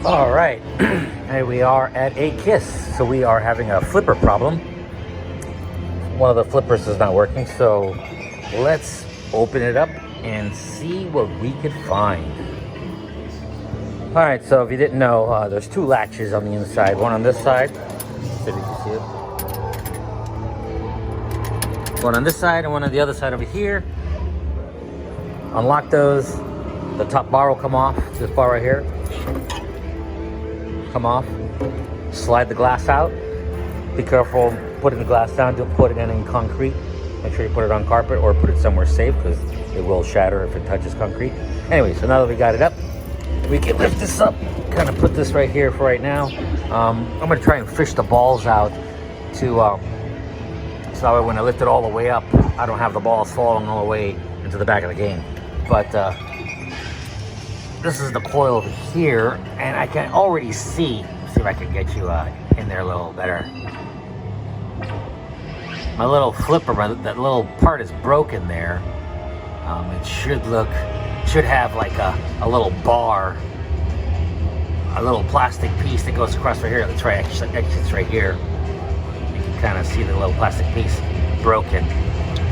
All right, here we are at a KISS. So we are having a flipper problem. One of the flippers is not working, so let's open it up and see what we could find. All right, so if you didn't know, there's two latches on the inside. One on this side, see if you can see it. One on this side and one on the other side over here. Unlock those. The top bar will come off. This bar right here. Come off. Slide the glass out. Be careful putting the glass down. Don't put it in any concrete. Make sure you put it on carpet or put it somewhere safe because it will shatter if it touches concrete. Anyway, so now that we got it up, we can lift this up. Kind of put this right here for right now. I'm going to try and fish the balls out to so that way when I lift it all the way up, I don't have the balls falling all the way into the back of the game. But this is the coil over here, and I can already see if I can get you in there a little better. My little flipper, that little part is broken there. It should have like a little bar, a little plastic piece that goes across right here. That's right, exits right here. You can kind of see the little plastic piece broken.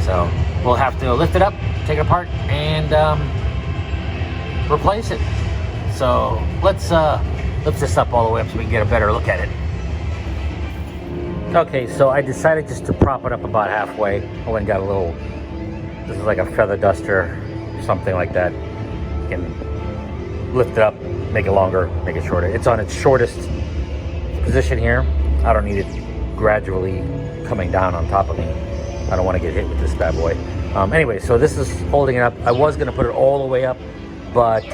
So we'll have to lift it up, take it apart, and replace it. So let's lift this up all the way up so we can get a better look at it. Okay, so I decided just to prop it up about halfway. I went and got a little, this is like a feather duster, something like that. You can lift it up, make it longer, make it shorter. It's on its shortest position here. I don't need it gradually coming down on top of me. I don't want to get hit with this bad boy. Anyway, so this is holding it up. I was going to put it all the way up, but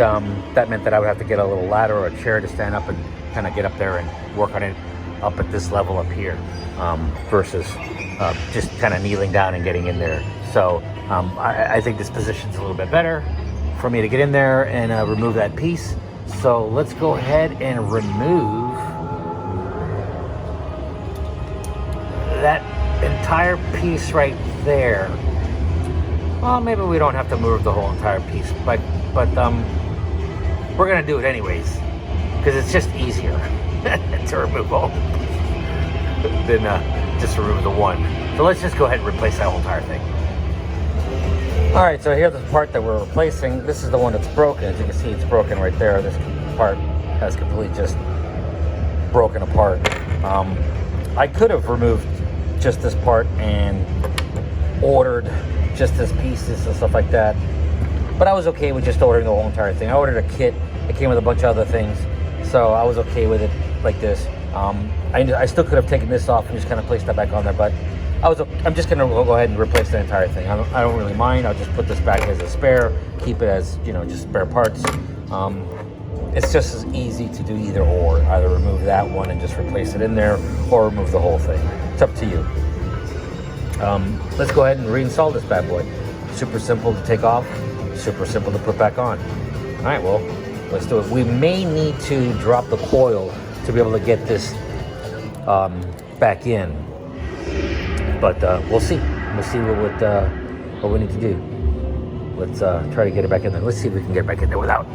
that meant that I would have to get a little ladder or a chair to stand up and kind of get up there and work on it up at this level up here versus just kind of kneeling down and getting in there. So I think this position's a little bit better for me to get in there and remove that piece. So let's go ahead and remove that entire piece right there. Well, maybe we don't have to move the whole entire piece, but we're gonna do it anyways because it's just easier to remove all than just remove the one. So let's just go ahead and replace that whole entire thing. All right, so here's the part that we're replacing. This is the one that's broken. As you can see, it's broken right there. This part has completely just broken apart. I could have removed just this part and ordered just this pieces and stuff like that, but I was okay with just ordering the whole entire thing. I ordered a kit. It came with a bunch of other things, so I was okay with it like this. I still could have taken this off and just kind of placed that back on there, but I'm just gonna go ahead and replace the entire thing. I don't really mind. I'll just put this back as a spare, keep it as, you know, just spare parts. It's just as easy to do either or. Either remove that one and just replace it in there, or remove the whole thing. It's up to you. Let's go ahead and reinstall this bad boy. Super simple to take off, super simple to put back on. All right, well, let's do it. We may need to drop the coil to be able to get this back in, but we'll see. We'll see what we need to do. Let's try to get it back in there. Let's see if we can get back in there without.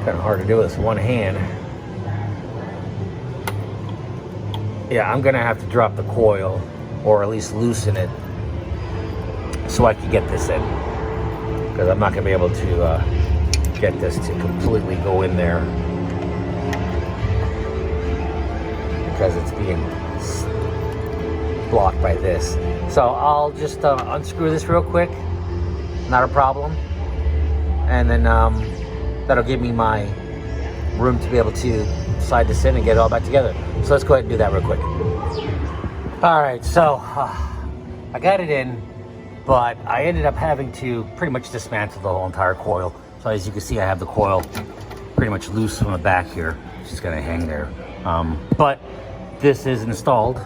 Kind of hard to do with this one hand. Yeah, I'm gonna have to drop the coil, or at least loosen it, so I can get this in. Because I'm not gonna be able to get this to completely go in there, because it's being blocked by this. So I'll just unscrew this real quick. Not a problem. And then that'll give me my room to be able to slide this in and get it all back together. So let's go ahead and do that real quick. All right, so I got it in, but I ended up having to pretty much dismantle the whole entire coil. So as you can see, I have the coil pretty much loose from the back here. It's just gonna hang there. But this is installed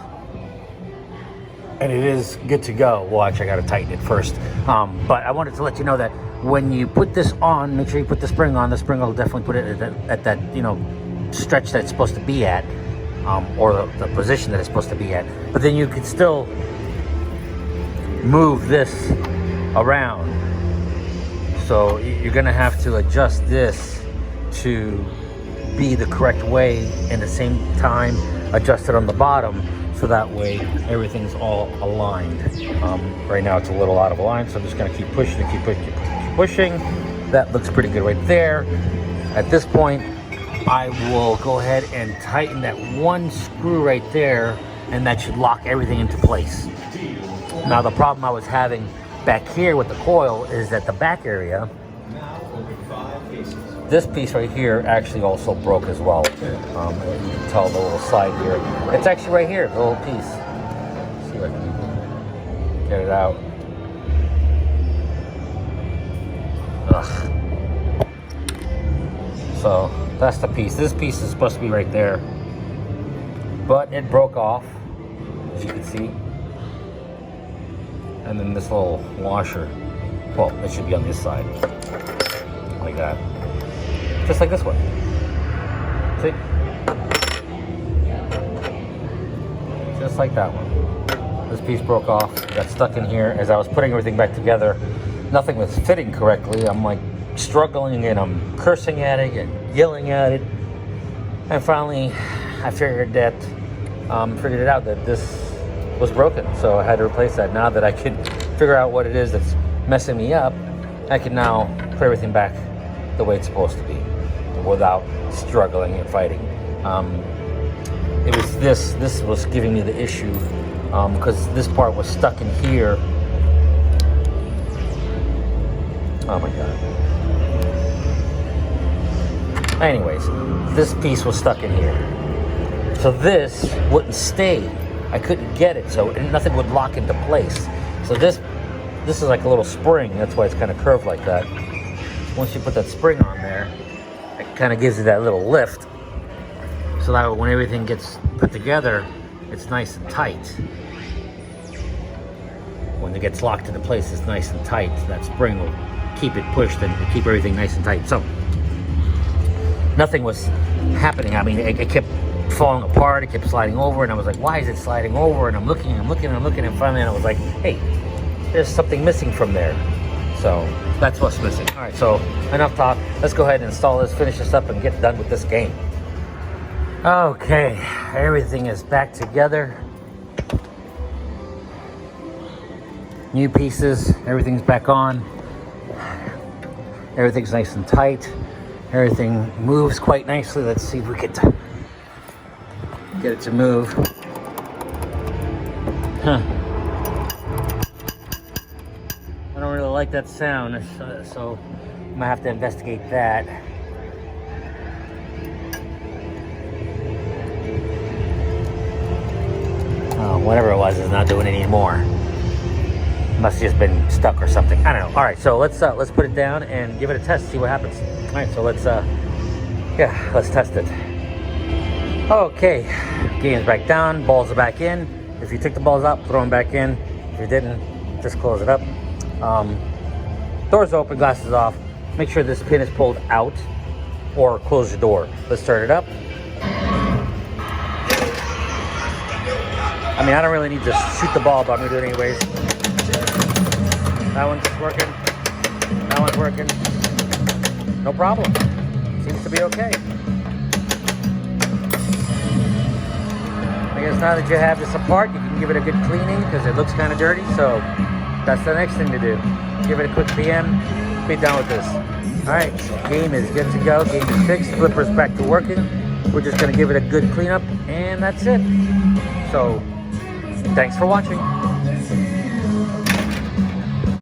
and it is good to go. Well, actually I gotta tighten it first. But I wanted to let you know that when you put this on, make sure you put the spring on. The spring will definitely put it at that, you know, stretch that it's supposed to be at, or the position that it's supposed to be at. But then you can still move this around So you're gonna have to adjust this to be the correct way, and at the same time adjust it on the bottom so that way everything's all aligned. Right now it's a little out of line, so I'm just gonna keep pushing and keep pushing. That looks pretty good right there. At this point, I will go ahead and tighten that one screw right there, and that should lock everything into place. Now the problem I was having back here with the coil is that the back area, this piece right here actually also broke as well. You can tell the little slide here. It's actually right here, the little piece. Let's see if I can get it out. Ugh. So that's the piece. This piece is supposed to be right there, but it broke off, as you can see. And then this little washer, well, it should be on this side, like that. Just like this one. See? Just like that one. This piece broke off, got stuck in here. As I was putting everything back together, nothing was fitting correctly. I'm like struggling, and I'm cursing at it and yelling at it. And finally, I figured it out that this was broken, so I had to replace that. Now that I can figure out what it is that's messing me up, I can now put everything back the way it's supposed to be without struggling and fighting. It was this was giving me the issue because this part was stuck in here. Oh my god. Anyways, this piece was stuck in here, so this wouldn't stay. I couldn't get it, so nothing would lock into place. So this is like a little spring. That's why it's kind of curved like that. Once you put that spring on there, it kind of gives you that little lift, so that when everything gets put together, it's nice and tight. When it gets locked into place, it's nice and tight. That spring will keep it pushed and keep everything nice and tight. So nothing was happening. I mean, it kept falling apart, it kept sliding over, and I was like, why is it sliding over? And I'm looking, and finally I was like, hey, there's something missing from there. So that's what's missing. All right, so enough talk. Let's go ahead and install this, finish this up, and get done with this game. Okay, everything is back together. New pieces, everything's back on. Everything's nice and tight. Everything moves quite nicely. Let's see if we can get it to move. Huh. I don't really like that sound, so I might have to investigate that. Oh, whatever it was is not doing it anymore. Must have just been stuck or something. I don't know. All right, so let's put it down and give it a test, see what happens. All right, so let's test it. Okay, game's back down, balls are back in. If you took the balls out, throw them back in. If you didn't, just close it up. Doors open, glasses off. Make sure this pin is pulled out, or close your door. Let's start it up. I mean, I don't really need to shoot the ball, but I'm gonna do it anyways. That one's working. That one's working. No problem. Seems to be okay. I guess now that you have this apart, you can give it a good cleaning because it looks kind of dirty. So that's the next thing to do. Give it a quick PM. Be done with this. All right, game is good to go. Game is fixed. Flipper's back to working. We're just gonna give it a good cleanup, and that's it. So thanks for watching.